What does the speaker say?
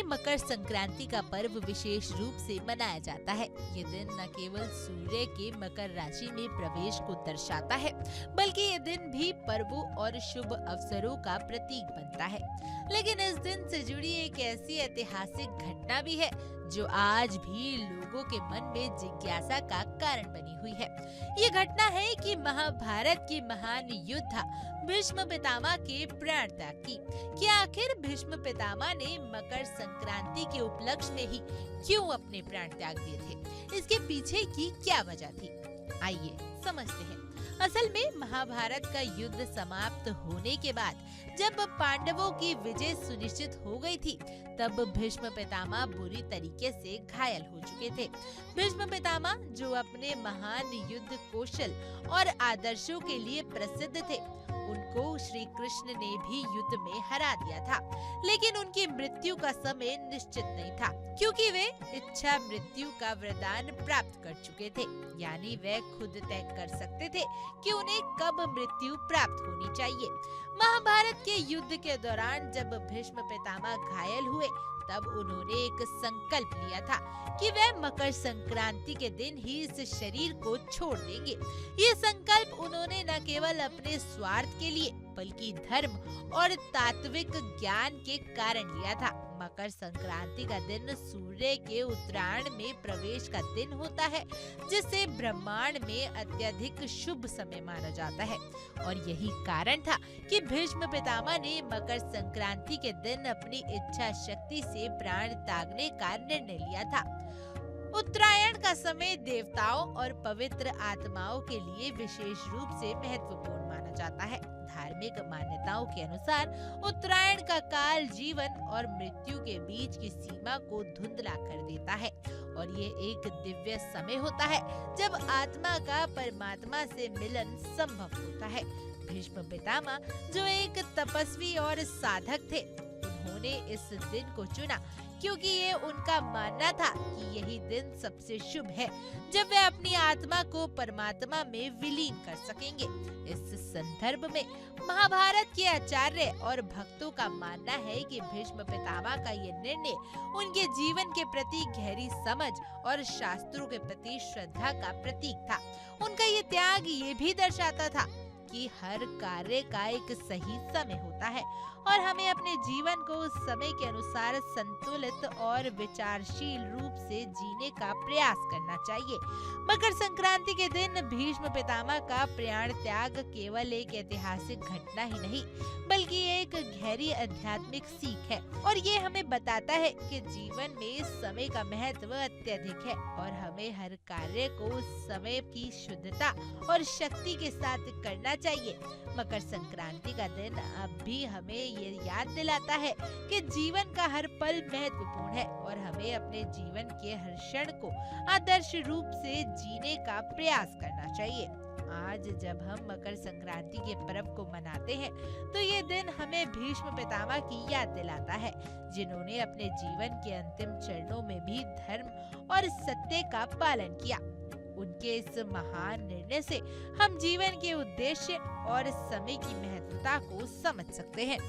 ही मकर संक्रांति का पर्व विशेष रूप से मनाया जाता है। ये दिन न केवल सूर्य के मकर राशि में प्रवेश को दर्शाता है, बल्कि ये दिन भी पर्वों और शुभ अवसरों का प्रतीक बनता है। लेकिन इस दिन से जुड़ी एक ऐसी ऐतिहासिक घटना भी है जो आज भी लोगों के मन में जिज्ञासा का कारण बनी हुई है। ये घटना है कि महाभारत के महान योद्धा भीष्म पितामह के प्राण त्याग की। कि आखिर भीष्म पितामह ने मकर संक्रांति के उपलक्ष्य में ही क्यों अपने प्राण त्याग दिए थे? इसके पीछे की क्या वजह थी? आइए समझते हैं। असल में महाभारत का युद्ध समाप्त होने के बाद जब पांडवों की विजय सुनिश्चित हो गई थी, तब भीष्म पितामह बुरी तरीके से घायल हो चुके थे। भीष्म पितामह जो अपने महान युद्ध कौशल और आदर्शों के लिए प्रसिद्ध थे, उनको श्री कृष्ण ने भी युद्ध में हरा दिया था। लेकिन उनकी मृत्यु का समय निश्चित नहीं था, क्योंकि वे इच्छा मृत्यु का वरदान प्राप्त कर चुके थे। यानी वे खुद तय कर सकते थे कि उन्हें कब मृत्यु प्राप्त होनी चाहिए। महाभारत के युद्ध के दौरान जब भीष्म पितामह घायल हुए, तब उन्होंने एक संकल्प लिया था कि वे मकर संक्रांति के दिन ही इस शरीर को छोड़ देंगे। ये संकल्प उन्होंने न केवल अपने स्वार्थ के लिए, बल्कि धर्म और तात्विक ज्ञान के कारण लिया था। मकर संक्रांति का दिन सूर्य के उत्तरायण में प्रवेश का दिन होता है, जिसे ब्रह्मांड में अत्यधिक शुभ समय माना जाता है। और यही कारण था कि भीष्म पितामह ने मकर संक्रांति के दिन अपनी इच्छा शक्ति से प्राण त्यागने का निर्णय लिया था। उत्तरायण का समय देवताओं और पवित्र आत्माओं के लिए विशेष रूप से महत्वपूर्ण माना जाता है। धार्मिक मान्यताओं के अनुसार उत्तरायण का काल जीवन और मृत्यु के बीच की सीमा को धुंधला कर देता है, और ये एक दिव्य समय होता है जब आत्मा का परमात्मा से मिलन संभव होता है। भीष्म पितामह जो एक तपस्वी और साधक थे, उन्होंने इस दिन को चुना क्योंकि ये उनका मानना था कि यही दिन सबसे शुभ है जब वे अपनी आत्मा को परमात्मा में विलीन कर सकेंगे। इस संदर्भ में महाभारत के आचार्य और भक्तों का मानना है कि भीष्म पितामह का ये निर्णय उनके जीवन के प्रति गहरी समझ और शास्त्रों के प्रति श्रद्धा का प्रतीक था। उनका ये त्याग ये भी दर्शाता था कि हर कार्य का एक सही समय होता है और हमें अपने जीवन को उस समय के अनुसार संतुलित और विचारशील रूप से जीने का प्रयास करना चाहिए। मकर संक्रांति के दिन भीष्म पितामह का प्राण त्याग केवल एक ऐतिहासिक घटना ही नहीं, बल्कि एक गहरी आध्यात्मिक सीख है, और ये हमें बताता है कि जीवन में समय का महत्व अत्यधिक है और हमें हर कार्य को समय की शुद्धता और शक्ति के साथ करना चाहिए। मकर संक्रांति का दिन अब भी हमें ये याद दिलाता है कि जीवन का हर पल महत्वपूर्ण है और हमें अपने जीवन के हर क्षण को आदर्श रूप से जीने का प्रयास करना चाहिए। आज जब हम मकर संक्रांति के पर्व को मनाते हैं, तो ये दिन हमें भीष्म पितामह की याद दिलाता है, जिन्होंने अपने जीवन के अंतिम चरणों में भी धर्म और सत्य का पालन किया। उनके इस महान निर्णय से हम जीवन के उद्देश्य और समय की महत्वता को समझ सकते हैं।